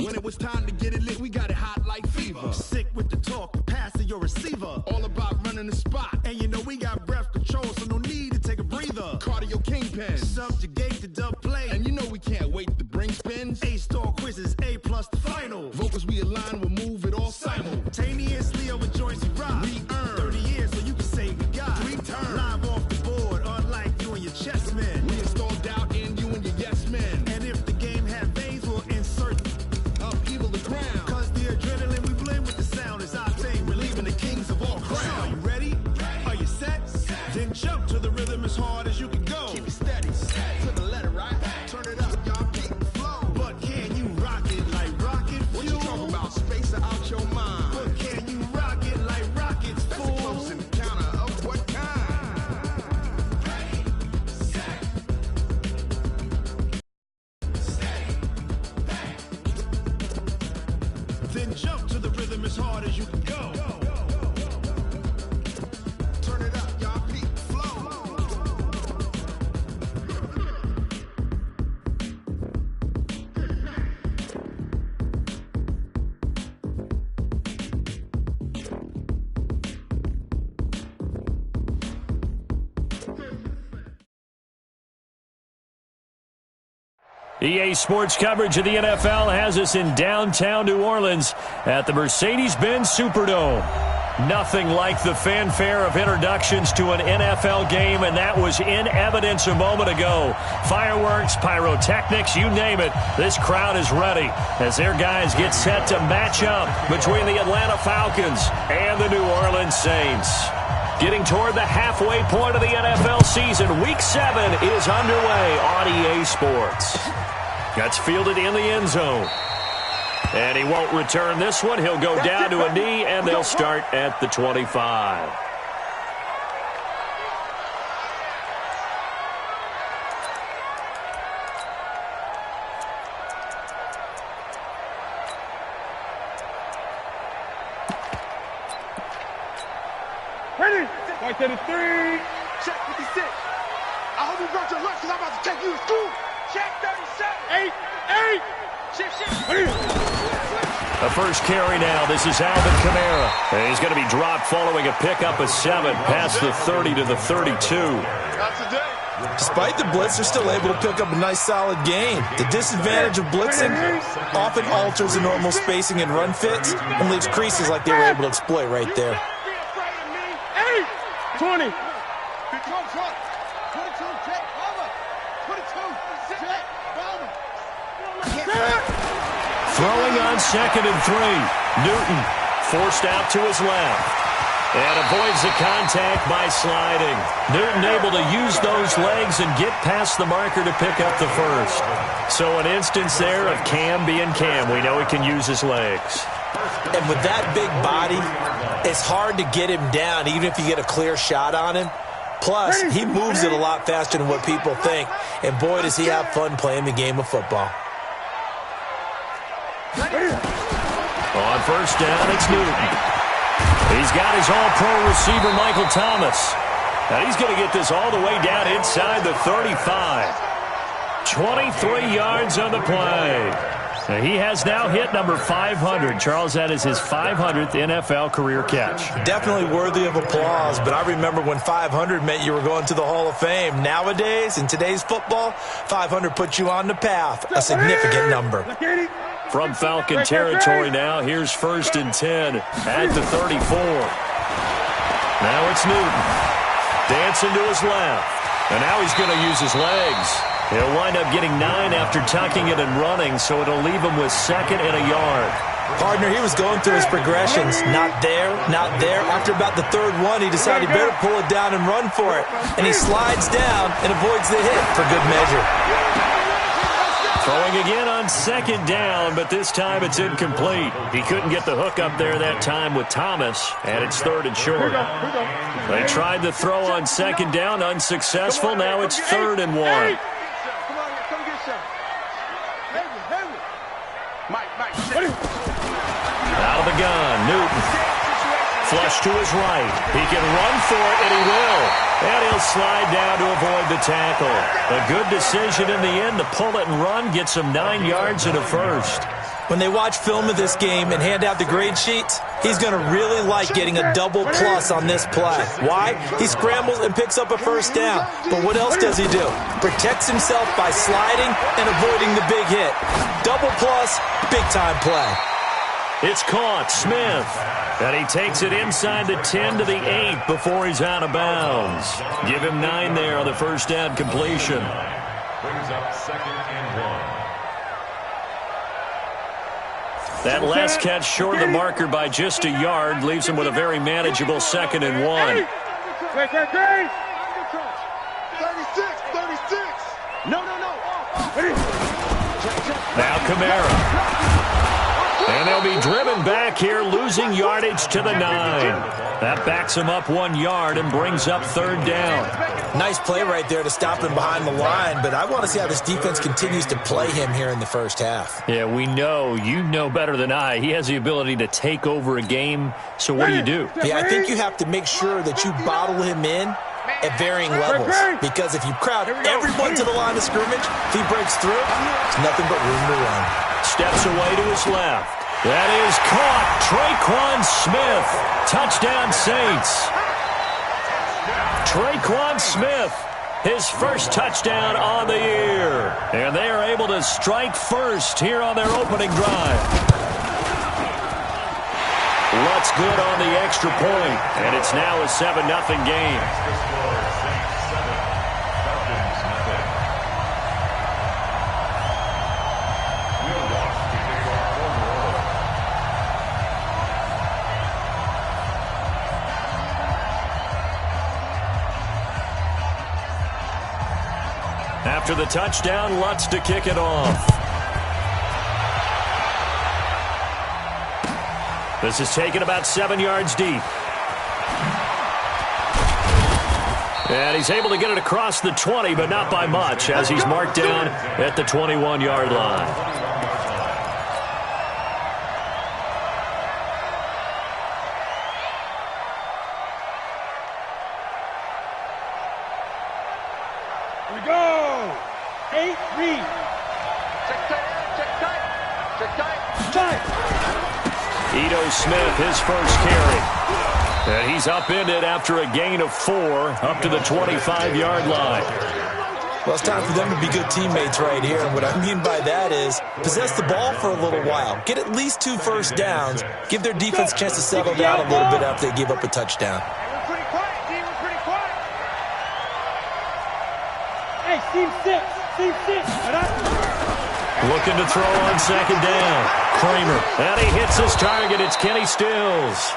When it was time to get it lit, we got it hot like fever. Sick with the talk, pass to your receiver. All about running the spot. And you know we got breath control, so no need to take a breather. Cardio kingpin. Subjugate the dub play. And you know we can't wait to bring spins. A-star quizzes, A+ the final. Vocals we align, we'll move it all simultaneously over joints we rock. We earn 30 years, so you can say we got 3 turns. Live off the board, unlike you and your chess men. We install doubt in you and your yes men. And if the game had veins, we'll insert upheaval the ground. Cause the adrenaline we blend with the sound is our thing. We're leaving the kings of all crowns. So are you ready? Are you set? Then jump to the rhythm as hard as you can go. Keep it steady. To the letter, right? Turn it up, y'all. Keep the flow. But can you rock it like rocket fuel? What you talking about? Space or out your mind? But can you rock it like rockets, That's fool? a close encounter of what kind? Then jump to the rhythm as hard as you can go. Turn it up, y'all. Keep the flow. EA Sports coverage of the NFL has us in downtown New Orleans at the Mercedes-Benz Superdome. Nothing like the fanfare of introductions to an NFL game, and that was in evidence a moment ago. Fireworks, pyrotechnics, you name it. This crowd is ready as their guys get set to match up between the Atlanta Falcons and the New Orleans Saints. Getting toward the halfway point of the NFL season, Week 7 is underway on EA Sports. That's fielded in the end zone. And he won't return this one. He'll go down to a knee, and they'll start at the 25. Ready? Right to the 3. Check 56. I hope you brought your lunch because I'm about to take you to school. Check 37. 8. Shit. A first carry now. This is Alvin Kamara. And he's going to be dropped following a pickup of 7 past the 30 to the 32. Despite the blitz, they're still able to pick up a nice solid gain. The disadvantage of blitzing often alters the normal spacing and run fits and leaves creases like they were able to exploit right there. 20. Become front. 22, check, over. 22, check, over. Throwing on 2nd and 3. Newton forced out to his left. And avoids the contact by sliding. Newton able to use those legs and get past the marker to pick up the first. So an instance there of Cam being Cam. We know he can use his legs. And with that big body, it's hard to get him down, even if you get a clear shot on him. Plus, he moves it a lot faster than what people think. And boy, does he have fun playing the game of football. On first down, it's Newton. He's got his all-pro receiver, Michael Thomas. And he's going to get this all the way down inside the 35. 23 yards on the play. He has now hit number 500. Charles, that is his 500th NFL career catch. Definitely worthy of applause, but I remember when 500 meant you were going to the Hall of Fame. Nowadays, in today's football, 500 puts you on the path, a significant number. From Falcon territory now, here's 1st and 10 at the 34. Now it's Newton. Dancing to his left. And now he's going to use his legs. He'll wind up getting 9 after tucking it and running, so it'll leave him with 2nd and a yard. Partner, he was going through his progressions. Not there, not there. After about the 3rd one, he decided he better pull it down and run for it. And he slides down and avoids the hit for good measure. Throwing again on 2nd down, but this time it's incomplete. He couldn't get the hook up there that time with Thomas, and it's 3rd and short. They tried to throw on 2nd down, unsuccessful. Now it's 3rd and 1. Out of the gun, Newton. Flush to his right. He can run for it, and he will. And he'll slide down to avoid the tackle. A good decision in the end to pull it and run, gets him 9 yards and a first. When they watch film of this game and hand out the grade sheets, he's going to really like getting a double plus on this play. Why? He scrambles and picks up a first down. But what else does he do? Protects himself by sliding and avoiding the big hit. Double plus, big-time play. It's caught. Smith. And he takes it inside the 10 to the 8 before he's out of bounds. Give him 9 there on the first down completion. Brings up 2nd and 1. That last catch short of the marker by just a yard leaves him with a very manageable 2nd and 1. 36, 36. No. Now Kamara. And they'll be driven back here, losing yardage to the 9. That backs him up 1 yard and brings up 3rd down. Nice play right there to stop him behind the line, but I want to see how this defense continues to play him here in the first half. Yeah, we know. You know better than I. He has the ability to take over a game, so what do? Yeah, I think you have to make sure that you bottle him in at varying levels, because if you crowd everyone to the line of scrimmage, if he breaks through, there's nothing but room to run. Steps away to his left. That is caught. Traquan Smith. Touchdown, Saints. Traquan Smith, his first touchdown on the year. And they are able to strike first here on their opening drive. Lutz good on the extra point, and it's now a 7-0 game. After the touchdown, Lutz to kick it off. This is taken about 7 yards deep. And he's able to get it across the 20, but not by much, as he's marked down at the 21-yard line. Smith, his first carry. And he's upended after a gain of 4 up to the 25-yard line. Well, it's time for them to be good teammates right here. And what I mean by that is possess the ball for a little while. Get at least 2 first downs. Give their defense a chance to settle down a little bit after they give up a touchdown. We're pretty quiet, D. We're pretty quiet. Hey, team 6. Looking to throw on 2nd down. Kramer. And he hits his target. It's Kenny Stills.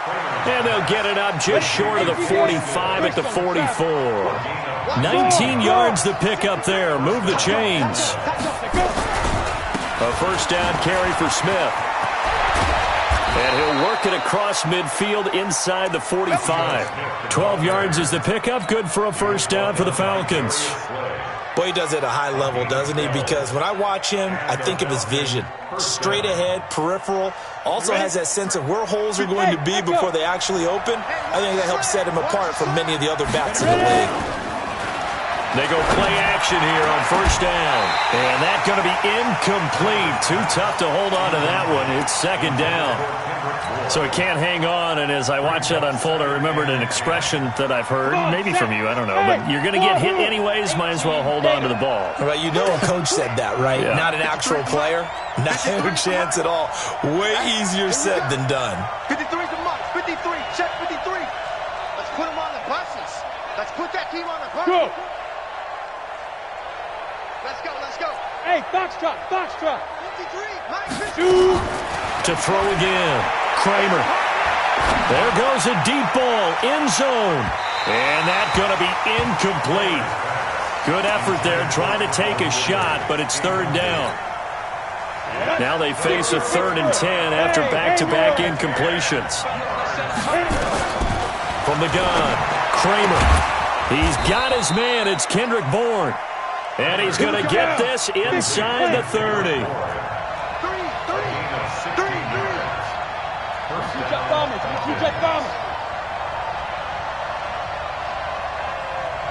And they'll get it up just short of the 45 at the 44. 19 yards to pick up there. Move the chains. A first down carry for Smith. And he'll work it across midfield inside the 45. 12 yards is the pickup. Good for a first down for the Falcons. Boy, he does it at a high level, doesn't he? Because when I watch him, I think of his vision. Straight ahead, peripheral. Also has that sense of where holes are going to be before they actually open. I think that helps set him apart from many of the other backs in the league. They go play action here on first down. And that's going to be incomplete. Too tough to hold on to that one. It's 2nd down. So it can't hang on, and as I watch that unfold, I remembered an expression that I've heard, maybe from you, I don't know, but you're going to get hit anyways, might as well hold on to the ball. Right, you know a coach said that, right? Yeah. Not an actual player. Not a chance at all. Way easier said than done. 53's a must. 53. Check 53. Let's put them on the buses. Let's put that team on the bus. Go. Let's go. Hey, Foxtrot. 53. Mike, to throw again. Kramer. There goes a deep ball. End zone. And that's going to be incomplete. Good effort there trying to take a shot, but it's 3rd down. Now they face a 3rd and 10 after back-to-back incompletions. From the gun, Kramer. He's got his man. It's Kendrick Bourne. And he's going to get this inside the 30. Check bomber.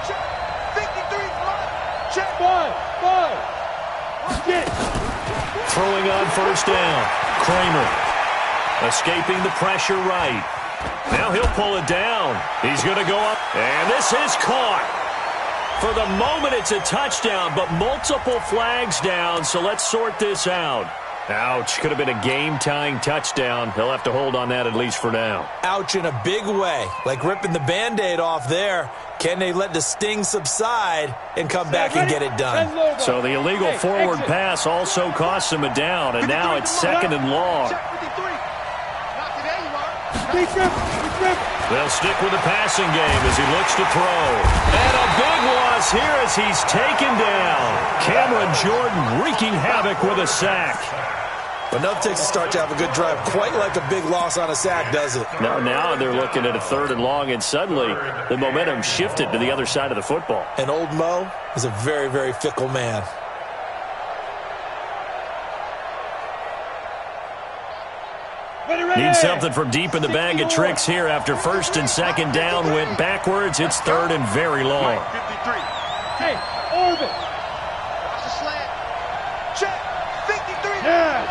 Check 53. Check 1. throwing on first down. Kramer escaping the pressure right. Now he'll pull it down. He's going to go up, and this is caught. For the moment, it's a touchdown, but multiple flags down, so let's sort this out. Ouch. Could have been a game-tying touchdown. He'll have to hold on that at least for now. Ouch in a big way, like ripping the Band-Aid off there. Can they let the sting subside and come back and get it done? So the illegal forward pass also costs him a down, and now it's second and long. They'll stick with the passing game as he looks to throw. And a big loss here as he's taken down. Cameron Jordan wreaking havoc with a sack. Enough takes a start to have a good drive. Quite like a big loss on a sack, does it? Now they're looking at a third and long, and suddenly the momentum shifted to the other side of the football. And old Mo is a very, very fickle man. Need something from deep in the bag of tricks here after first and second down went backwards. It's third and very long. 53. Hey, orbit. Watch the slant. Check. 53. Yeah.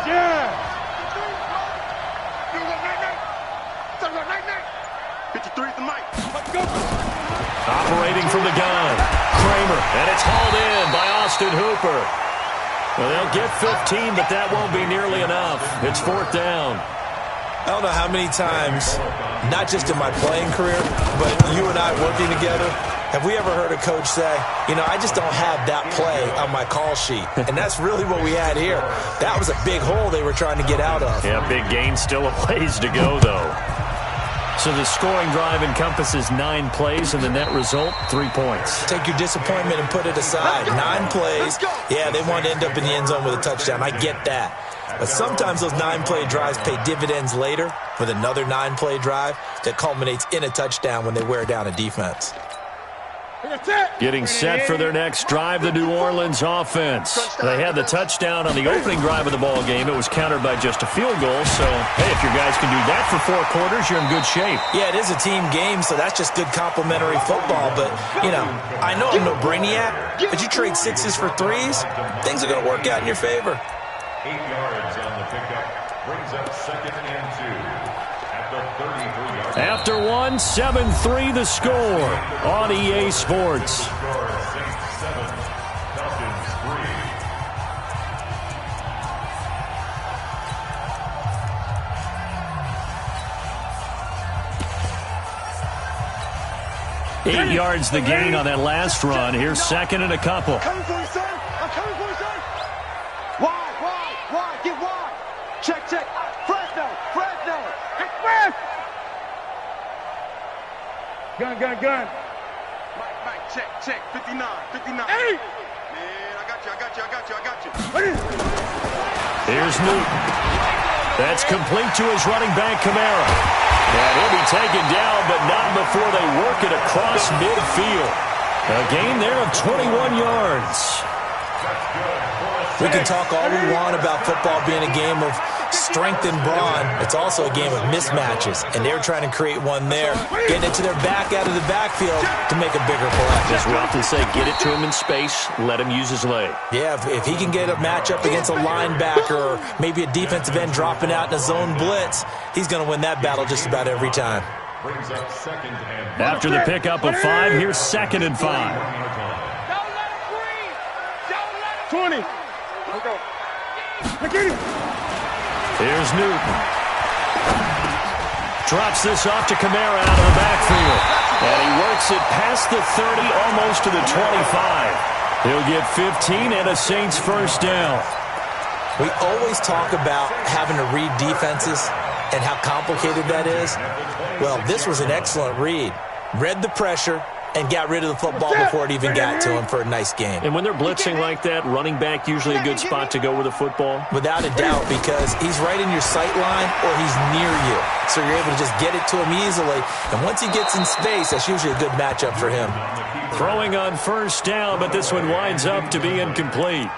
53 is the mic. Let's go. Operating from the gun. Kramer, and it's hauled in by Austin Hooper. Well, they'll get 15, but that won't be nearly enough. It's fourth down. I don't know how many times, not just in my playing career, but you and I working together, have we ever heard a coach say, you know, I just don't have that play on my call sheet. And that's really what we had here. That was a big hole they were trying to get out of. Yeah, big gain, still a ways to go, though. So the scoring drive encompasses 9 plays, and the net result, 3 points. Take your disappointment and put it aside. 9 plays. Yeah, they want to end up in the end zone with a touchdown. I get that. But sometimes those 9-play drives pay dividends later with another 9-play drive that culminates in a touchdown when they wear down a defense. Getting set for their next drive, the New Orleans offense. They had the touchdown on the opening drive of the ball game. It was countered by just a field goal. So, hey, if your guys can do that for 4 quarters, you're in good shape. Yeah, it is a team game, so that's just good complementary football. But, you know, I know I'm no brainiac, but you trade 6s for 3s, things are going to work out in your favor. 8 yards on the pickup. Brings up second and 2 at the 33-yard line. After 1, 7-3 the score on EA Sports. Saints 7, Falcons 3. 8 yards the gain on that last run. Here's second and a couple. Coming for you, son. I'm coming for you, son. Wide. Get wide. Check. Fresno. Express. Gun. Mike, check. 59. 8. Man, I got you. Here's Newton. That's complete to his running back, Kamara. And he'll be taken down, but not before they work it across midfield. A gain there of 21 yards. We can talk all we want about football being a game of strength and brawn. It's also a game of mismatches, and they're trying to create one there, getting it to their back out of the backfield to make a bigger play. As we often say, get it to him in space, let him use his leg. Yeah, if he can get a matchup against a linebacker or maybe a defensive end dropping out in a zone blitz, he's going to win that battle just about every time. Brings up second and After the pickup of 5, here's second and 5. Don't let it breathe. 20. Let's go. Get him. Here's Newton. Drops this off to Kamara out of the backfield. And he works it past the 30, almost to the 25. He'll get 15 and a Saints first down. We always talk about having to read defenses and how complicated that is. Well, this was an excellent read. Read the pressure and got rid of the football before it even got to him for a nice game. And when they're blitzing like that, running back usually a good spot to go with the football? Without a doubt, because he's right in your sight line or he's near you. So you're able to just get it to him easily. And once he gets in space, that's usually a good matchup for him. Throwing on first down, but this one winds up to be incomplete.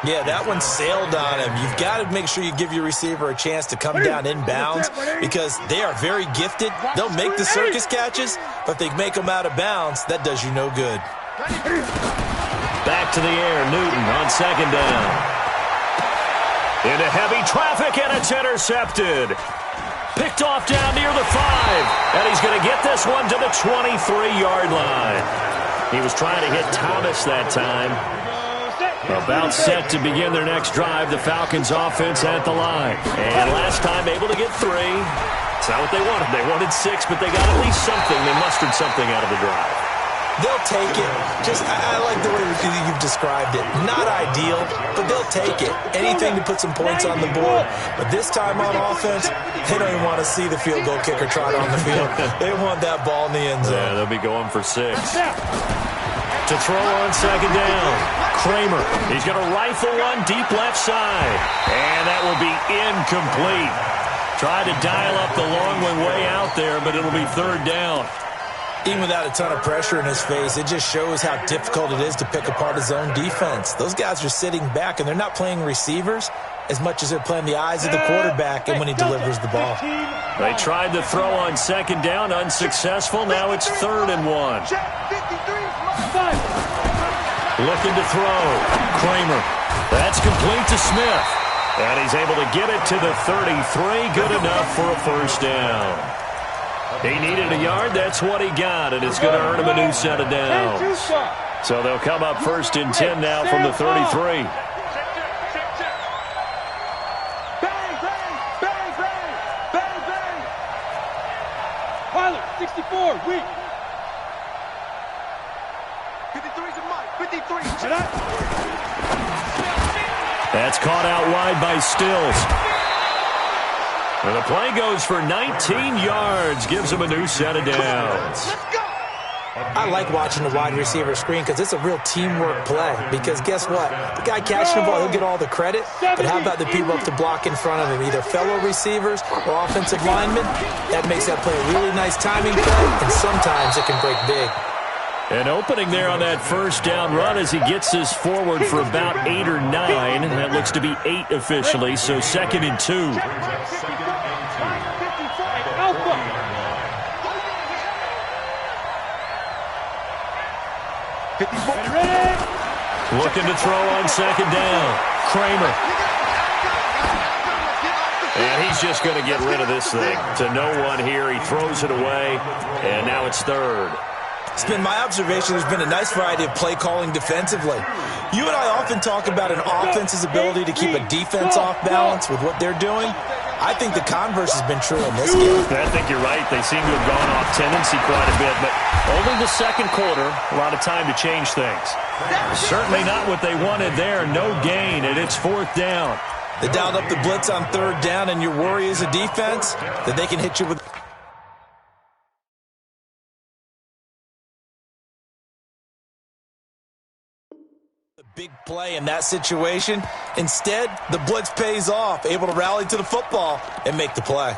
Yeah, that one sailed on him. You've got to make sure you give your receiver a chance to come down inbounds because they are very gifted. They'll make the circus catches, but if they make them out of bounds, that does you no good. Back to the air, Newton on second down. Into heavy traffic, and it's intercepted. Picked off down near the 5. And he's going to get this one to the 23-yard line. He was trying to hit Thomas that time. About set to begin their next drive. The Falcons offense at the line. And last time able to get 3. It's not what they wanted. They wanted 6, but they got at least something. They mustered something out of the drive. They'll take it. I like the way you've described it. Not ideal, but they'll take it. Anything to put some points on the board. But this time on offense, they don't even want to see the field goal kicker trot on the field. They want that ball in the end zone. Yeah, they'll be going for 6. To throw on second down. Kramer. He's going to rifle one deep left side. And that will be incomplete. Tried to dial up the long one way out there, but it'll be third down. Even without a ton of pressure in his face, it just shows how difficult it is to pick apart his own defense. Those guys are sitting back, and they're not playing receivers as much as they're playing the eyes of the quarterback and when he delivers the ball. They tried to throw on second down, unsuccessful. Now it's 3rd and 1. Looking to throw. Kramer. That's complete to Smith. And he's able to get it to the 33. Good enough for a first down. He needed a yard. That's what he got, and it's going to earn him a new set of downs. So they'll come up 1st and 10 now from the 33. Bang, bang, bang, bang, bang, bang. Tyler, 64, weak. 53's a Mike, 53. That's caught out wide by Stills. And the play goes for 19 yards, gives him a new set of downs. I like watching the wide receiver screen because it's a real teamwork play. Because guess what? The guy catching the ball, he'll get all the credit. But how about the people up to block in front of him, either fellow receivers or offensive linemen? That makes that play a really nice timing play, and sometimes it can break big. An opening there on that first down run as he gets this forward for about 8 or 9. That looks to be 8 officially, so 2nd and 2. Looking to throw on second down. Kramer. And he's just going to get rid of this thing. To no one here. He throws it away, and now it's 3rd. It's been my observation there's been a nice variety of play calling defensively. You and I often talk about an offense's ability to keep a defense off balance with what they're doing. I think the converse has been true in this game. I think you're right. They seem to have gone off tendency quite a bit, but only the second quarter, a lot of time to change things. Certainly not what they wanted there. No gain, and it's 4th down. They dialed up the blitz on 3rd down, and your worry as a defense that they can hit you with... big play in that situation. Instead, the blitz pays off, able to rally to the football and make the play.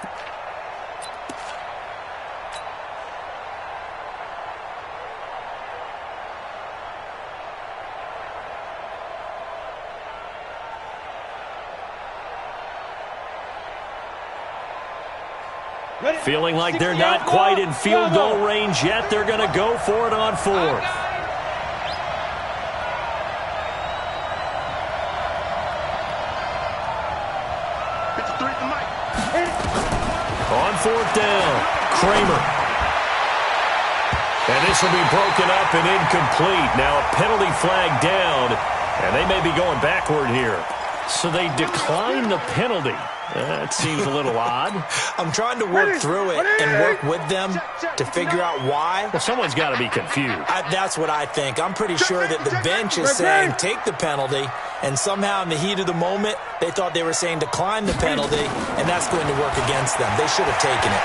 Feeling like they're not quite in field goal range yet. They're going to go for it on 4th. On 4th down, Kramer. And this will be broken up and incomplete. Now a penalty flag down, and they may be going backward here. So they decline the penalty. That seems a little odd. I'm trying to work through it and work with them to figure out why. Well, someone's got to be confused. That's what I think. I'm pretty sure that the bench is saying take the penalty, and somehow in the heat of the moment, they thought they were saying decline the penalty, and that's going to work against them. They should have taken it.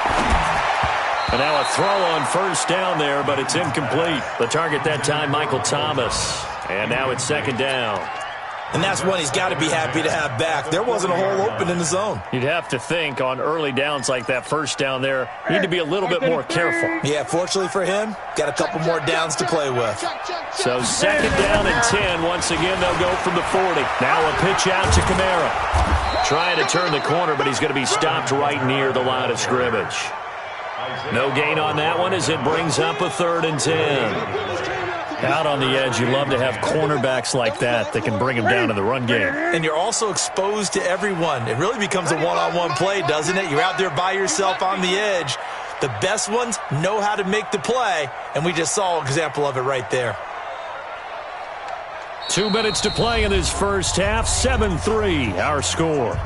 And now a throw on 1st down there, but it's incomplete. The target that time, Michael Thomas. And now it's 2nd down. And that's one he's got to be happy to have back. There wasn't a hole open in the zone. You'd have to think on early downs like that 1st down there, you need to be a little bit more careful. Yeah, fortunately for him, got a couple more downs to play with. So 2nd down and 10. Once again, they'll go from the 40. Now a pitch out to Kamara. Trying to turn the corner, but he's going to be stopped right near the line of scrimmage. No gain on that one as it brings up a 3rd and 10. Out on the edge, you love to have cornerbacks like that can bring him down in the run game. And you're also exposed to everyone. It really becomes a one-on-one play, doesn't it? You're out there by yourself on the edge. The best ones know how to make the play, and we just saw an example of it right there. 2 minutes to play in this first half. 7-3, our score.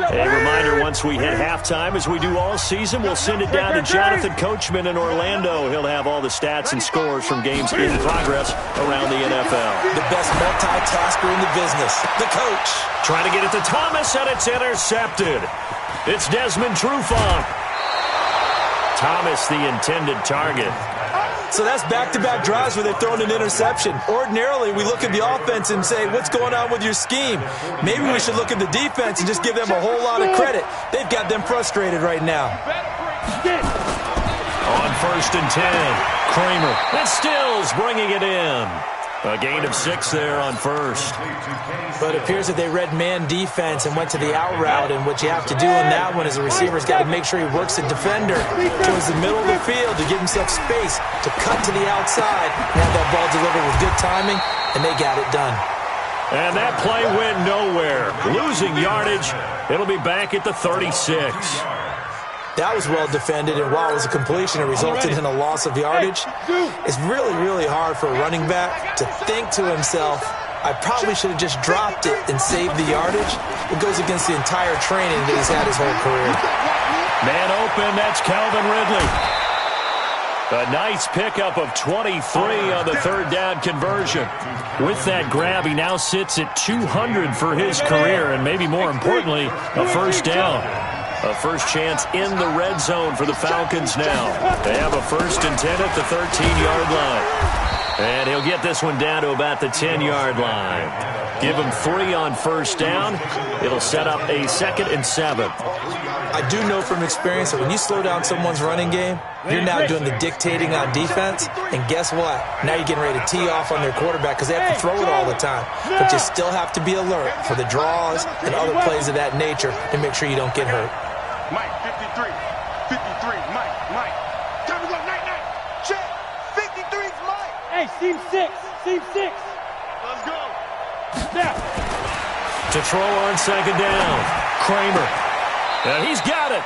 A reminder, once we hit halftime, as we do all season, we'll send it down to Jonathan Coachman in Orlando. He'll have all the stats and scores from games in progress around the NFL. The best multitasker in the business, the coach. Trying to get it to Thomas, and it's intercepted. It's Desmond Trufant. Thomas, the intended target. So that's back-to-back drives where they've thrown an interception. Ordinarily, we look at the offense and say, what's going on with your scheme? Maybe we should look at the defense and just give them a whole lot of credit. They've got them frustrated right now. On 1st and 10, Kramer. And Stills bringing it in. A gain of 6 there on first. But it appears that they read man defense and went to the out route, and what you have to do in that one is a receiver's got to make sure he works the defender towards the middle of the field to give himself space to cut to the outside and have that ball delivered with good timing, and they got it done. And that play went nowhere. Losing yardage. It'll be back at the 36. That was well defended, and while it was a completion, it resulted in a loss of yardage. It's really, really hard for a running back to think to himself, I probably should have just dropped it and saved the yardage. It goes against the entire training that he's had his whole career. Man open, that's Calvin Ridley. A nice pickup of 23 on the third down conversion. With that grab, he now sits at 200 for his career, and maybe more importantly, a first down. A first chance in the red zone for the Falcons now. They have a 1st and 10 at the 13-yard line. And he'll get this one down to about the 10-yard line. Give him 3 on first down. It'll set up a 2nd and 7. I do know from experience that when you slow down someone's running game, you're now doing the dictating on defense. And guess what? Now you're getting ready to tee off on their quarterback because they have to throw it all the time. But you still have to be alert for the draws and other plays of that nature to make sure you don't get hurt. Mike, 53. 53, Mike. Time to go, night. Check. 53's Mike. Hey, seam 6. Let's go. Now. To throw on 2nd down. Kramer. And he's got it.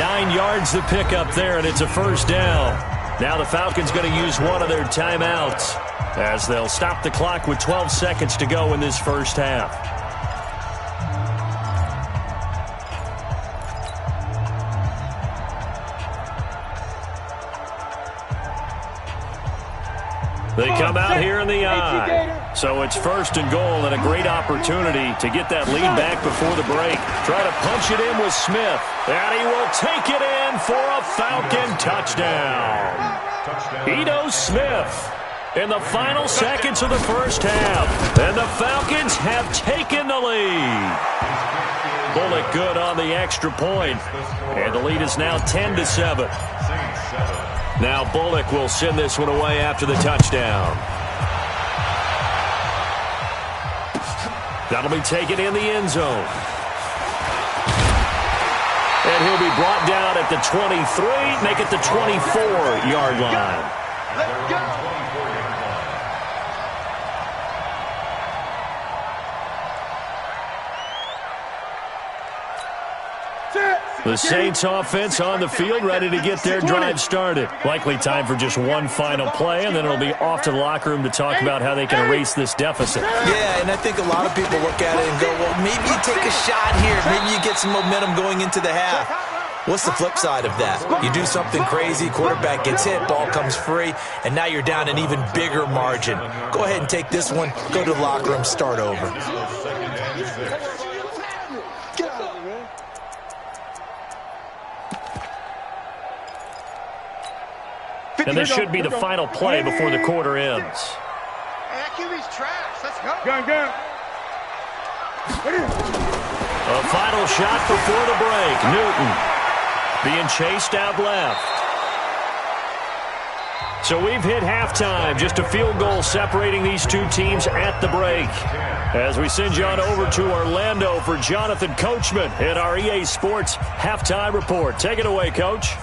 9 yards the pickup there, and it's a first down. Now the Falcons going to use one of their timeouts as they'll stop the clock with 12 seconds to go in this first half. They come out here in the eye. So it's 1st and goal and a great opportunity to get that lead back before the break. Try to punch it in with Smith. And he will take it in for a Falcon touchdown. Ito Smith in the final seconds of the first half. And the Falcons have taken the lead. Bullock good on the extra point. And the lead is now 10-7. Now Bullock will send this one away after the touchdown. That'll be taken in the end zone. And he'll be brought down at the 23, make it the 24-yard line. Let's go. The Saints offense on the field, ready to get their drive started. Likely time for just one final play, and then it'll be off to the locker room to talk about how they can erase this deficit. Yeah, and I think a lot of people look at it and go, well, maybe you take a shot here. Maybe you get some momentum going into the half. What's the flip side of that? You do something crazy, quarterback gets hit, ball comes free, and now you're down an even bigger margin. Go ahead and take this one, go to the locker room, start over. And this should be the final play before the quarter ends. Hey, that QB's trash. Let's go. Gun. A final shot before the break. Newton being chased out left. So we've hit halftime. Just a field goal separating these two teams at the break. As we send you on over to Orlando for Jonathan Coachman in our EA Sports Halftime Report. Take it away, Coach.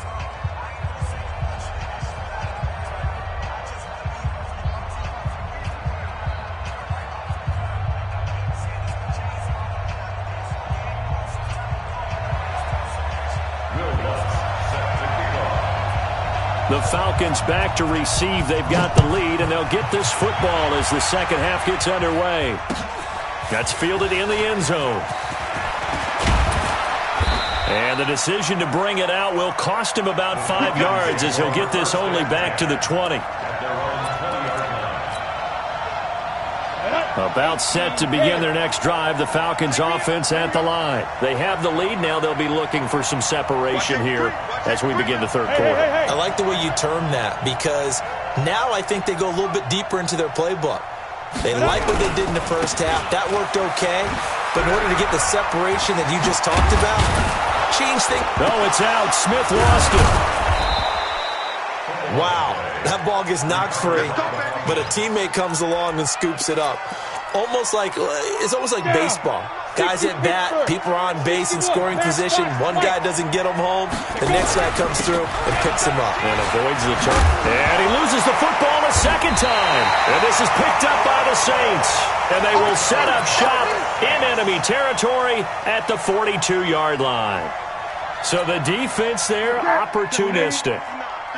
The Falcons back to receive. They've got the lead, and they'll get this football as the second half gets underway. That's fielded in the end zone. And the decision to bring it out will cost him about 5 yards as he'll get this only back to the 20. About set to begin their next drive, the Falcons offense at the line. They have the lead now. They'll be looking for some separation here as we begin the third quarter. I like the way you term that because now I think they go a little bit deeper into their playbook. They like what they did in the first half. That worked okay. But in order to get the separation that you just talked about, change things. No, it's out. Smith lost it. Wow, that ball gets knocked free, but a teammate comes along and scoops it up. It's almost like baseball. Guys at bat, people are on base in scoring position. One guy doesn't get him home. The next guy comes through and picks him up. And avoids the turn. And he loses the football a second time. And this is picked up by the Saints. And they will set up shop in enemy territory at the 42-yard line. So the defense there, opportunistic.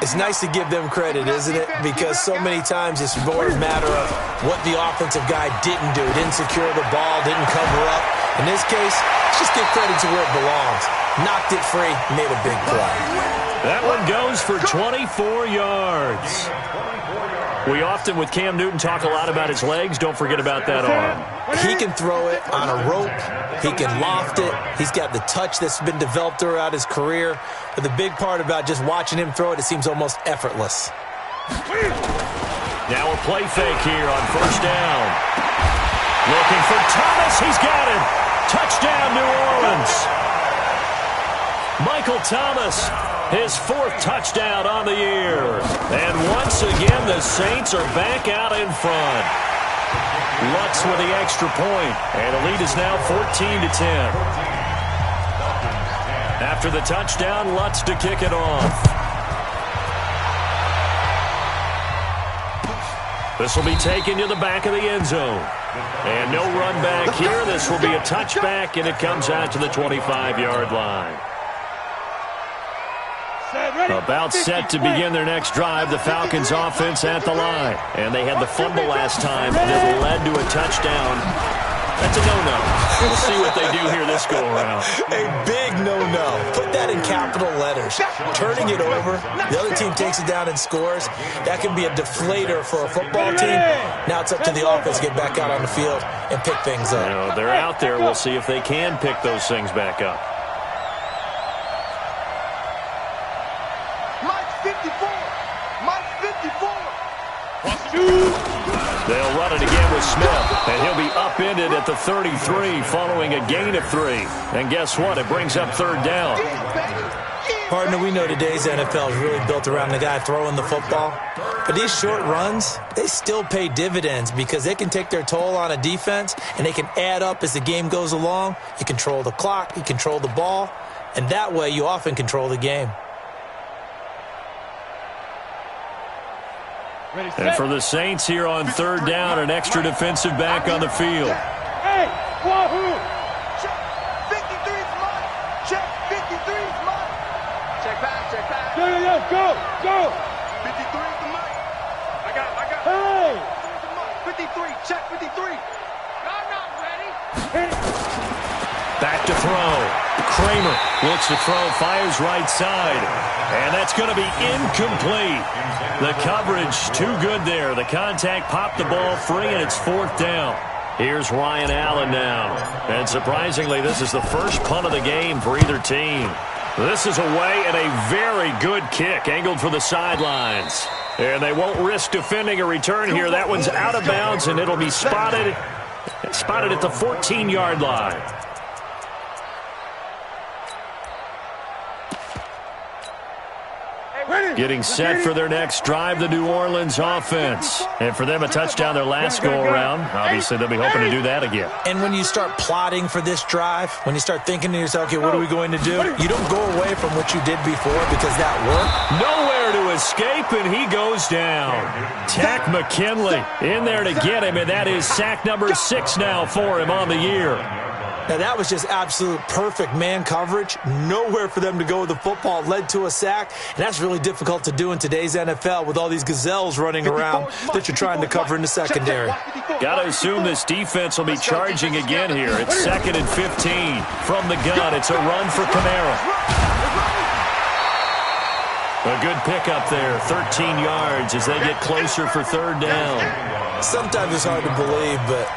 It's nice to give them credit, isn't it? Because so many times it's more a matter of what the offensive guy didn't do. Didn't secure the ball, didn't cover up. In this case, let's just give credit to where it belongs. Knocked it free, made a big play. That one goes for 24 yards. We often, with Cam Newton, talk a lot about his legs. Don't forget about that arm. He can throw it on a rope. He can loft it. He's got the touch that's been developed throughout his career. But the big part about just watching him throw it, it seems almost effortless. Now a play fake here on first down. Looking for Thomas. He's got it. Touchdown, New Orleans. Michael Thomas, his 4th touchdown on the year. And once again, the Saints are back out in front. Lutz with the extra point, and the lead is now 14-10. After the touchdown, Lutz to kick it off. This will be taken to the back of the end zone. And no run back here. This will be a touchback, and it comes out to the 25-yard line. About set to begin their next drive, the Falcons offense at the line. And they had the fumble last time that led to a touchdown. That's a no-no. We'll see what they do here this go-around. A big no-no. Put that in capital letters. Turning it over, the other team takes it down and scores. That can be a deflator for a football team. Now it's up to the offense to get back out on the field and pick things up. You know, they're out there. We'll see if they can pick those things back up. They'll run it again with Smith, and he'll be upended at the 33 following a gain of 3. And guess what? It brings up third down. Partner, we know today's NFL is really built around the guy throwing the football. But these short runs, they still pay dividends because they can take their toll on a defense, and they can add up as the game goes along. You control the clock, you control the ball, and that way you often control the game. And for the Saints here on third down, an extra defensive back on the field. Hey, wahoo! Check 53 is mine. Check 53 is mine. Check back, check back. Yo, go. 53 is the mic. I got. Hey! 53, check 53. I'm not ready. Back to throw. Kramer looks to throw, fires right side. And that's going to be incomplete. The coverage too good there. The contact popped the ball free, and it's 4th down. Here's Ryan Allen now. And surprisingly, this is the first punt of the game for either team. This is away and a very good kick, angled for the sidelines. And they won't risk defending a return here. That one's out of bounds, and it'll be spotted at the 14-yard line. Getting set for their next drive, the New Orleans offense. And for them, a touchdown their last go-around. Obviously, they'll be hoping to do that again. And when you start plotting for this drive, when you start thinking to yourself, okay, what are we going to do? You don't go away from what you did before because that worked. Nowhere to escape, and he goes down. Takk McKinley in there to get him, and that is sack number 6 now for him on the year. Now, that was just absolute perfect man coverage. Nowhere for them to go with the football. Led to a sack, and that's really difficult to do in today's NFL with all these gazelles running around that you're trying to cover in the secondary. Got to assume this defense will be charging again here. It's 2nd and 15 from the gun. It's a run for Kamara. A good pickup there, 13 yards as they get closer for 3rd down. Sometimes it's hard to believe, but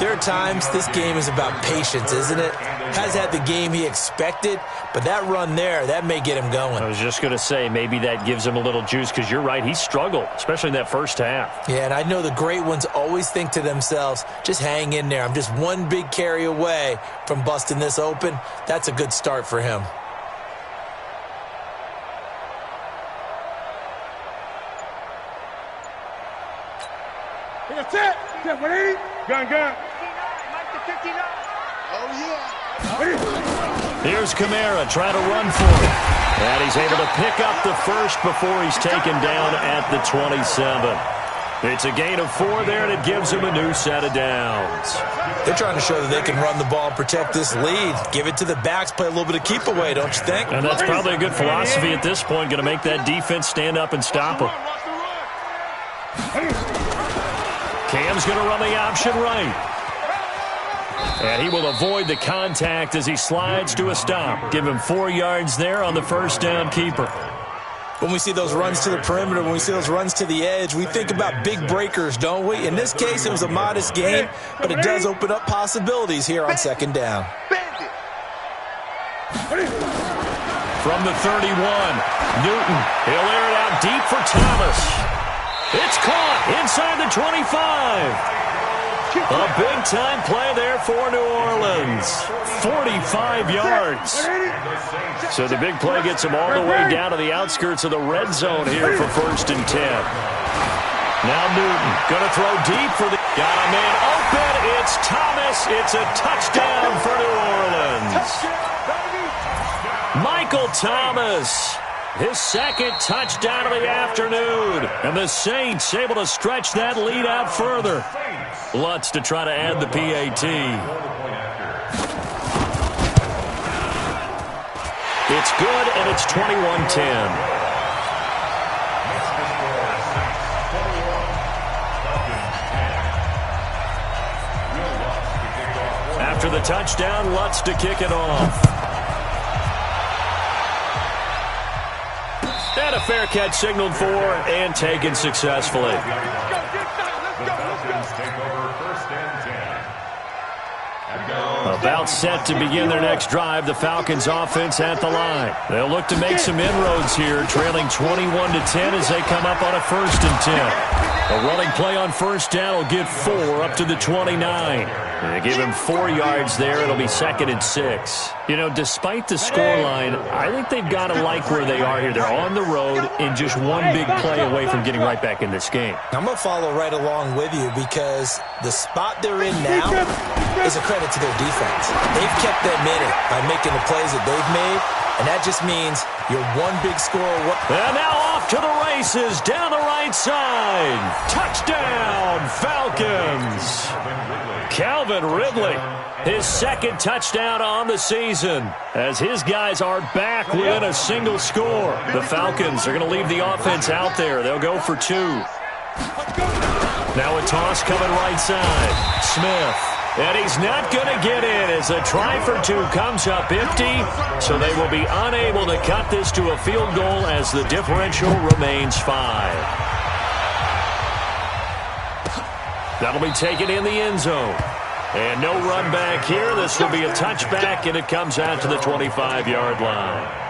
there are times this game is about patience, isn't it? Has had the game he expected, but that run there, that may get him going. I was just going to say, maybe that gives him a little juice because you're right, he struggled, especially in that first half. Yeah, and I know the great ones always think to themselves, just hang in there. I'm just one big carry away from busting this open. That's a good start for him. That's it. Get ready. Gun. Oh, yeah. Here's Kamara trying to run for it. And he's able to pick up the first before he's taken down at the 27. It's a gain of 4 there, and it gives him a new set of downs. They're trying to show that they can run the ball, protect this lead. Give it to the backs, play a little bit of keep away, don't you think? And that's probably a good philosophy at this point, going to make that defense stand up and stop him. Cam's going to run the option right. And he will avoid the contact as he slides to a stop. Give him 4 yards there on the first down keeper. When we see those runs to the perimeter, when we see those runs to the edge, we think about big breakers, don't we? In this case, it was a modest gain, but it does open up possibilities here on 2nd down. From the 31, Newton. He'll air it out deep for Thomas. It's caught inside the 25. A big-time play there for New Orleans. 45 yards. So the big play gets him all the way down to the outskirts of the red zone here for 1st and 10. Now Newton going to throw deep for the... Got a man open. It's Thomas. It's a touchdown for New Orleans. Michael Thomas. His 2nd touchdown of the afternoon. And the Saints able to stretch that lead out further. Lutz to try to add the PAT. It's good, and it's 21-10. After the touchdown, Lutz to kick it off. And a fair catch signaled for and taken successfully. About set to begin their next drive, the Falcons offense at the line. They'll look to make some inroads here, trailing 21-10 as they come up on a 1st and 10. A running play on 1st down will get 4 up to the 29. And they give him 4 yards there. It'll be 2nd and 6. You know, despite the scoreline, I think they've got to like where they are here. They're on the road and just one big play away from getting right back in this game. I'm going to follow right along with you because the spot they're in now is a credit to their defense. They've kept them in it by making the plays that they've made, and that just means you're one big score. And now off to the races down the right side. Touchdown, Falcons. Calvin Ridley, his 2nd touchdown on the season as his guys are back within a single score. The Falcons are going to leave the offense out there. They'll go for 2. Now a toss coming right side. Smith. And he's not going to get in as a try for 2 comes up empty. So they will be unable to cut this to a field goal as the differential remains 5. That'll be taken in the end zone. And no run back here. This will be a touchback, and it comes out to the 25-yard line.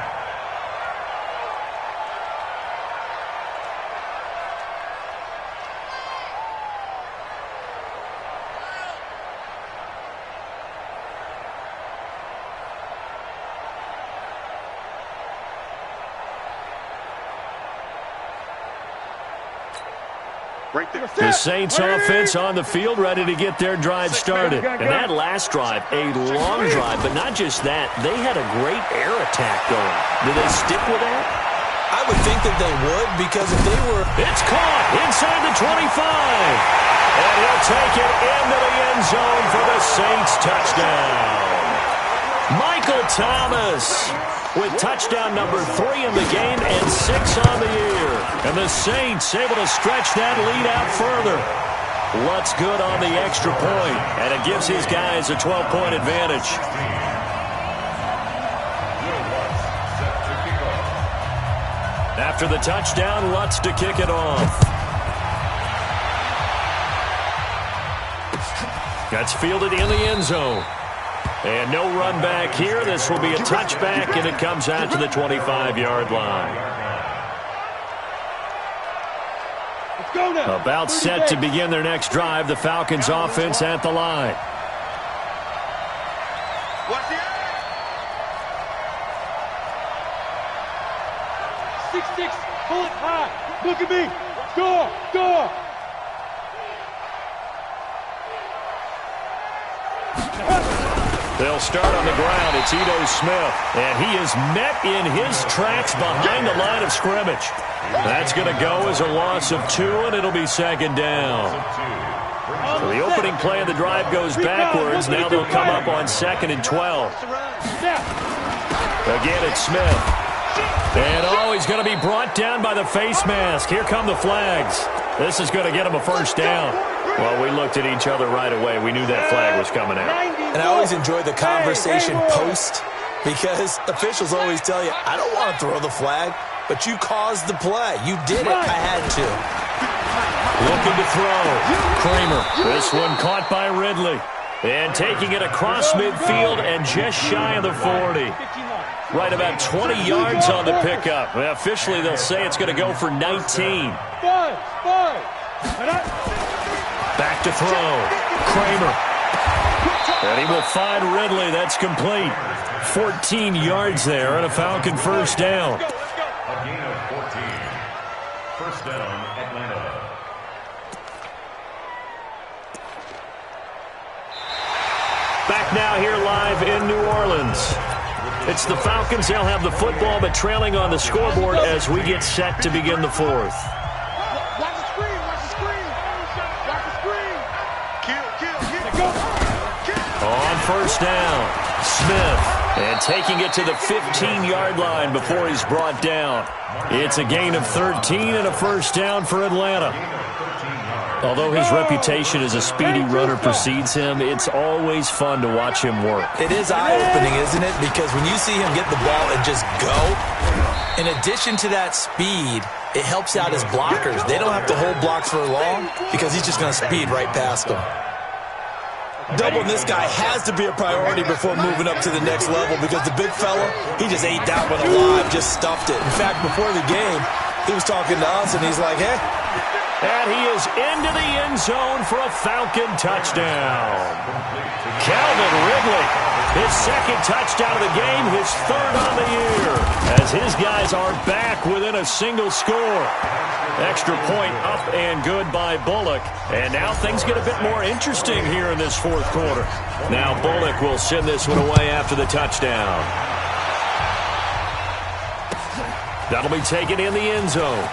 The Saints offense on the field ready to get their drive started. And that last drive, a long drive, but not just that. They had a great air attack going. Do they stick with that? I would think that they would because if they were... It's caught inside the 25. And he'll take it into the end zone for the Saints touchdown. Michael Thomas with touchdown number 3 in the game and 6 on the year. And the Saints able to stretch that lead out further. Lutz good on the extra point, and it gives his guys a 12-point advantage. After the touchdown, Lutz to kick it off. That's fielded in the end zone. And no run back here. This will be a touchback, and it comes out to the 25-yard line. About set to begin their next drive. The Falcons offense at the line. Watch the 6-6, pull it high. Look at me. Score, score. They'll start on the ground. It's Ito Smith, and he is met in his tracks behind the line of scrimmage. That's going to go as a loss of 2, and it'll be second down. So the opening play of the drive goes backwards. Now they'll come up on 2nd and 12. Again, it's Smith. And he's going to be brought down by the face mask. Here come the flags. This is going to get him a first down. Well, we looked at each other right away. We knew that flag was coming out. And I always enjoy the conversation post because officials always tell you, I don't want to throw the flag, but you caused the play. You did it. I had to. Looking to throw. Kramer. This one caught by Ridley. And taking it across midfield and just shy of the 40. Right about 20 yards on the pickup. Well, officially, they'll say it's going to go for 19. Back to throw. Kramer. And he will find Ridley. That's complete. 14 yards there and a Falcon first down. A gain of 14. First down, Atlanta. Back now here live in New Orleans. It's the Falcons. They'll have the football, but trailing on the scoreboard as we get set to begin the fourth. Watch the screen, watch the screen. Watch the screen. Kill. On first down, Smith. And taking it to the 15-yard line before he's brought down. It's a gain of 13 and a first down for Atlanta. Although his reputation as a speedy runner precedes him, it's always fun to watch him work. It is eye-opening, isn't it? Because when you see him get the ball and just go, in addition to that speed, it helps out his blockers. They don't have to hold blocks for long because he's just going to speed right past them. Doubling this guy has to be a priority before moving up to the next level because the big fella, he just ate that one alive, just stuffed it. In fact, before the game, he was talking to us, and he's like, hey. And he is into the end zone for a Falcon touchdown. Calvin Ridley, his second touchdown of the game, his third on the year, as his guys are back within a single score. Extra point up and good by Bullock. And now things get a bit more interesting here in this fourth quarter. Now Bullock will send this one away after the touchdown. That'll be taken in the end zone.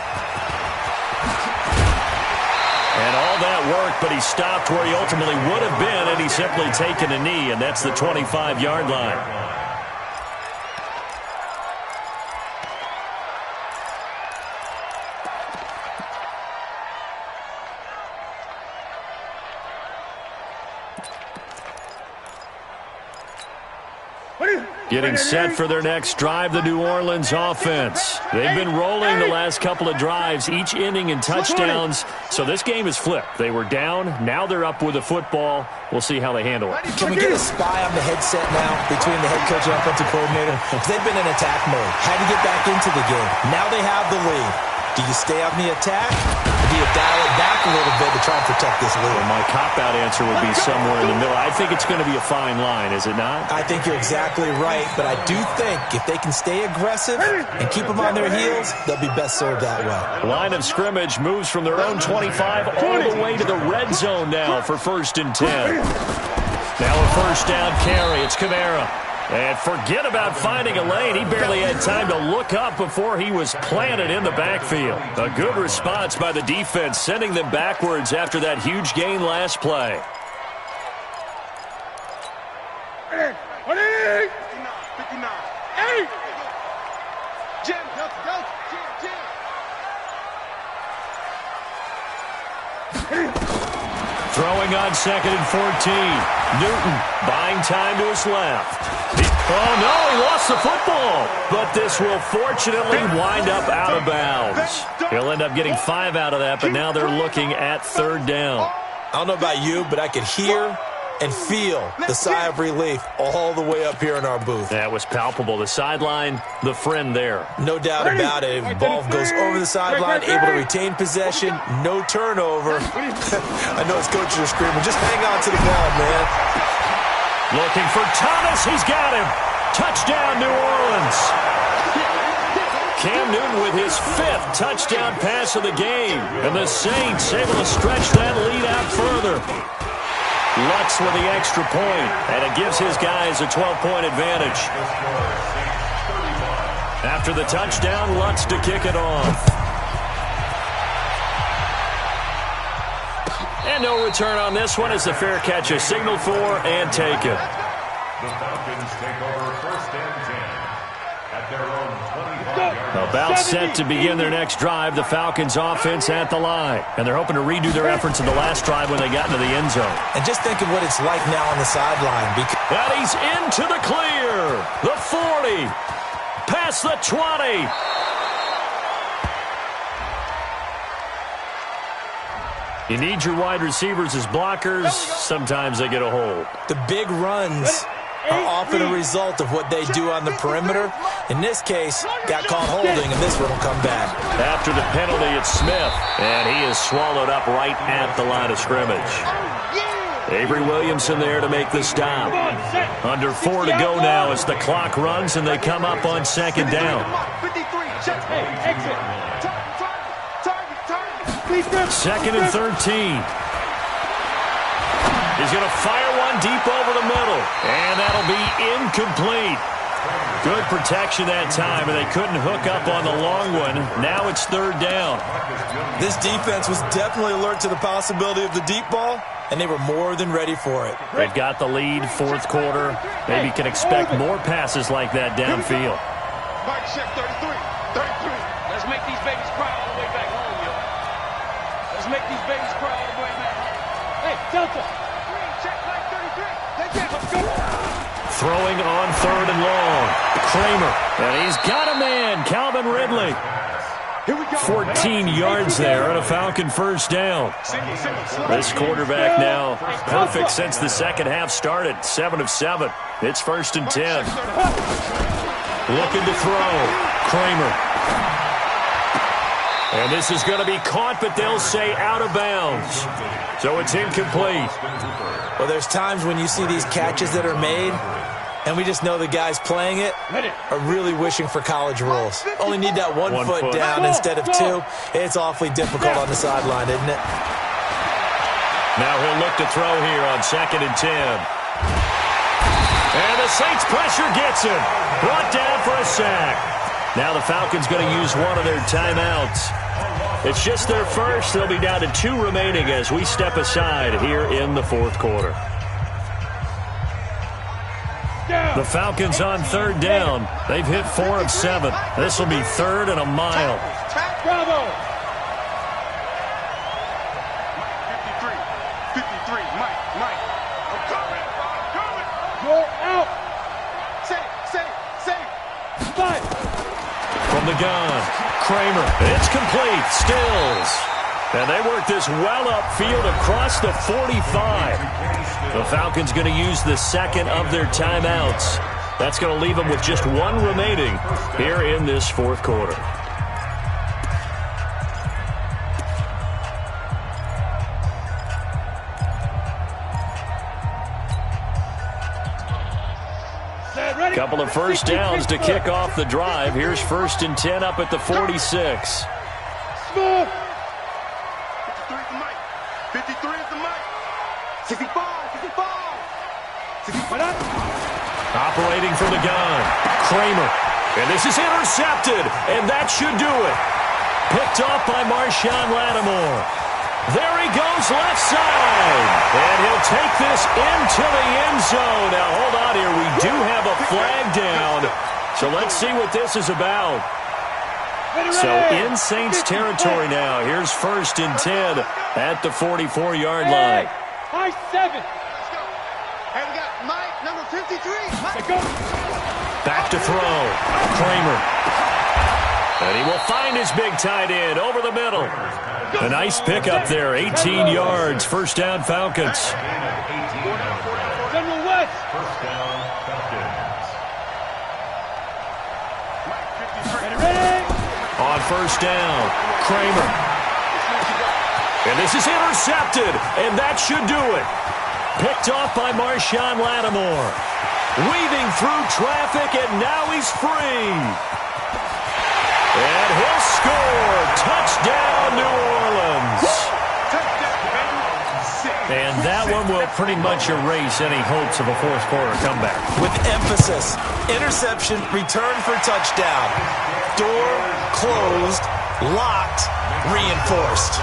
And all that work, but he stopped where he ultimately would have been, and he's simply taken a knee, and that's the 25-yard line. Getting set for their next drive, the New Orleans offense. They've been rolling the last couple of drives, each ending in touchdowns, so this game is flipped. They were down, now they're up with the football. We'll see how they handle it. Can we get a spy on the headset now between the head coach and offensive coordinator? They've been in attack mode, had to get back into the game. Now they have the lead. Do you stay on the attack, or do you dial it back a little bit to try and protect this lead? Well, my cop-out answer would be somewhere in the middle. I think it's going to be a fine line, is it not? I think you're exactly right, but I do think if they can stay aggressive and keep them on their heels, they'll be best served that way. Line of scrimmage moves from their own 25 all the way to the red zone now for 1st and 10. Now a first down carry. It's Kamara. And forget about finding a lane. He barely had time to look up before he was planted in the backfield. A good response by the defense, sending them backwards after that huge gain last play. 59. 8. Jim, go. Jim. Throwing on 2nd and 14. Newton buying time to his left. Oh, no, he lost the football. But this will fortunately wind up out of bounds. He'll end up getting 5 out of that, but now they're looking at 3rd down. I don't know about you, but I could hear and feel the sigh of relief all the way up here in our booth. That was palpable. The sideline, the friend there. No doubt about it. If ball goes over the sideline, able to retain possession, no turnover. I know his coaches are screaming, just hang on to the ball, man. Looking for Thomas. He's got him. Touchdown, New Orleans. Cam Newton with his 5th touchdown pass of the game. And the Saints able to stretch that lead out further. Lutz with the extra point, and it gives his guys a 12-point advantage. After the touchdown, Lutz to kick it off. And no return on this one as the fair catch is signaled for and taken. The Falcons take over 1st and 10 at their own 25-yard. About set to begin their next drive, the Falcons offense at the line. And they're hoping to redo their efforts in the last drive when they got into the end zone. And just think of what it's like now on the sideline. And he's into the clear. The 40. Past the 20. You need your wide receivers as blockers. Sometimes they get a hold. The big runs are often a result of what they do on the perimeter. In this case, got caught holding, and this one will come back. After the penalty, it's Smith, and he is swallowed up right at the line of scrimmage. Avery Williamson there to make the stop. Under 4 to go now as the clock runs, and they come up on 2nd down. 2nd and 13. He's going to fire one deep over the middle, and that'll be incomplete. Good protection that time, and they couldn't hook up on the long one. Now it's 3rd down. This defense was definitely alert to the possibility of the deep ball, and they were more than ready for it. They've got the lead, 4th quarter. Maybe can expect more passes like that downfield. Mike, check 33. 33. Let's make these babies cry all the way back home, yo. Let's make these babies cry all the way back home. Hey, Delta. Check like 33. Let's go. Throwing on 3rd and long. Kramer. And he's got a man, Calvin Ridley. 14 yards there and a Falcon 1st down. This quarterback now perfect since the second half started. 7 of 7. It's 1st and 10. Looking to throw. Kramer. And this is going to be caught, but they'll say out of bounds. So it's incomplete. Well, there's times when you see these catches that are made, and we just know the guys playing it are really wishing for college rules. Only need that one foot down instead of 2. It's awfully difficult on the sideline, isn't it? Now he'll look to throw here on 2nd and 10. And the Saints pressure gets him. Brought down for a sack. Now the Falcons going to use one of their timeouts. It's just their first. They'll be down to 2 remaining as we step aside here in the 4th quarter. The Falcons on 3rd down. They've hit 4 of 7. This will be 3rd and a mile. Bravo. 53. Mike. I'm coming. Go out. Say. Fight. From the gun, Kramer. It's complete. Stills. And they work this well upfield across the 45. The Falcons going to use the 2nd of their timeouts. That's going to leave them with just 1 remaining here in this 4th quarter. Couple of first downs to kick off the drive. Here's 1st and 10 up at the 46. 53 is the mic. 53 is the mic. 65. Operating from the gun, Kramer. And this is intercepted, and that should do it. Picked off by Marshawn Lattimore. There he goes left side. And he'll take this into the end zone. Now, hold on here. We do have a flag down. So let's see what this is about. So in Saints territory now. Here's 1st and 10 at the 44-yard line. High 7. Hey, we got Mike, number 53. Mike. Back to throw. Kramer. And he will find his big tight end over the middle. A nice pickup there. 18 yards. First down, Falcons. General West. First down, Falcons. Ready. On first down, Kramer. And this is intercepted, and that should do it. Picked off by Marshawn Lattimore. Weaving through traffic, and now he's free. And he'll score. Touchdown, New Orleans. And that one will pretty much erase any hopes of a fourth-quarter comeback. With emphasis, interception, return for touchdown. Door closed, locked, reinforced.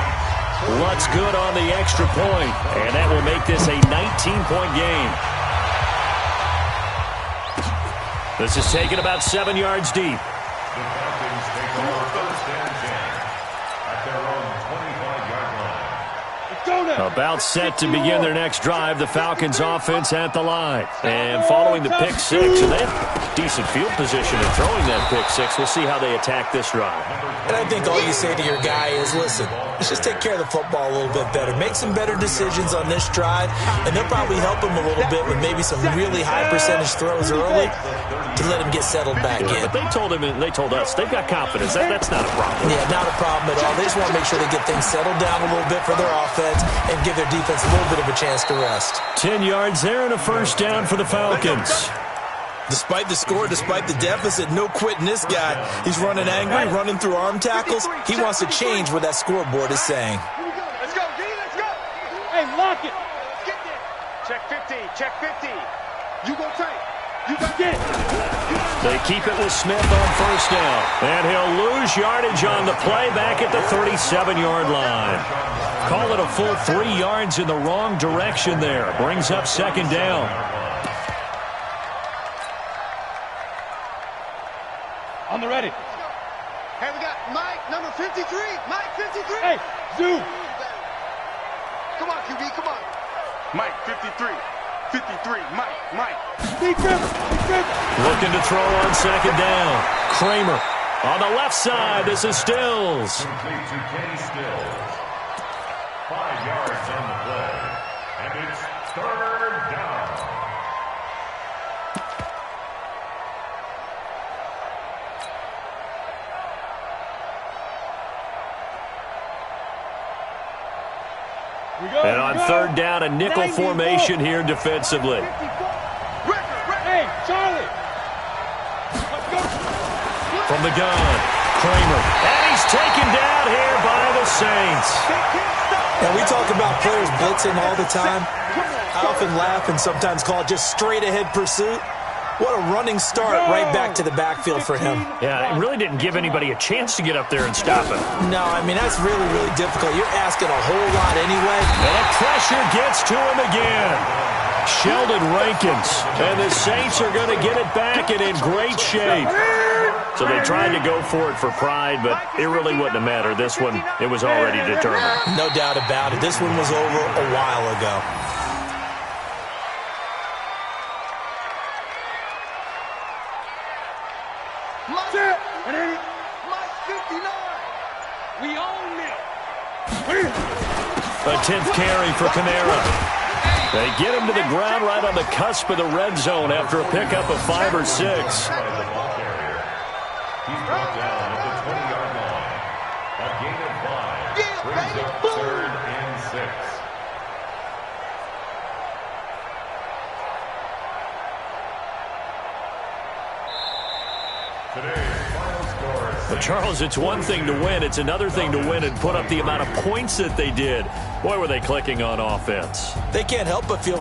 What's good on the extra point, and that will make this a 19-point game. This is taken about 7 yards deep. The Falcons take over 1st and 10 at their own 25-yard line. About set to begin their next drive. The Falcons offense at the line. And following the pick six, and they have decent field position in throwing that pick six. We'll see how they attack this drive. And I think all you say to your guy is, listen, let's just take care of the football a little bit better. Make some better decisions on this drive, and they'll probably help him a little bit with maybe some really high percentage throws early to let him get settled back in. But they told him and they told us they've got confidence. That's not a problem. Yeah, not a problem at all. They just want to make sure they get things settled down a little bit for their offense and give their defense a little bit of a chance to rest. 10 yards there and a first down for the Falcons. Despite the score, despite the deficit, no quitting this guy. He's running angry, running through arm tackles. He wants to change what that scoreboard is saying. Let's go, D, let's go. Hey, lock it. Get there. Check 50, check 50. You go tight. You go Get it. They keep it with Smith on first down. And he'll lose yardage on the play back at the 37-yard line. Call it a full 3 yards in the wrong direction there. Brings up second down. On the ready. Hey, we got Mike, number 53. Mike, 53. Hey, zoom. Come on, QB, come on. Mike, 53. 53, Mike. Be careful. Looking to throw on second down. Kramer on the left side. This is Stills. Complete to Kenny Stills. 5 yards on the play. And it's 3rd down. And on third down, a nickel formation here defensively. Hey, Charlie. From the gun, Kramer. And he's taken down here by the Saints. And we talk about players blitzing all the time. I often laugh and sometimes call it just straight-ahead pursuit. What a running start right back to the backfield for him. Yeah, it really didn't give anybody a chance to get up there and stop him. No, I mean, that's really, really difficult. You're asking a whole lot anyway. And the pressure gets to him again. Sheldon Rankins. And the Saints are going to get it back and in great shape. So they tried to go for it for pride, but it really wouldn't have mattered. This one, it was already determined. No doubt about it. This one was over a while ago. Mike, 59. We own it. A 10th carry for Kamara. They get him to the ground right on the cusp of the red zone after a pickup of 5 or 6. He's brought down at the 20-yard line. A gain of 5. Brings up 3rd and 6. Today's final score is But Charles, it's one thing to win. It's another thing to win and put up the amount of points that they did. Boy, were they clicking on offense. They can't help but feel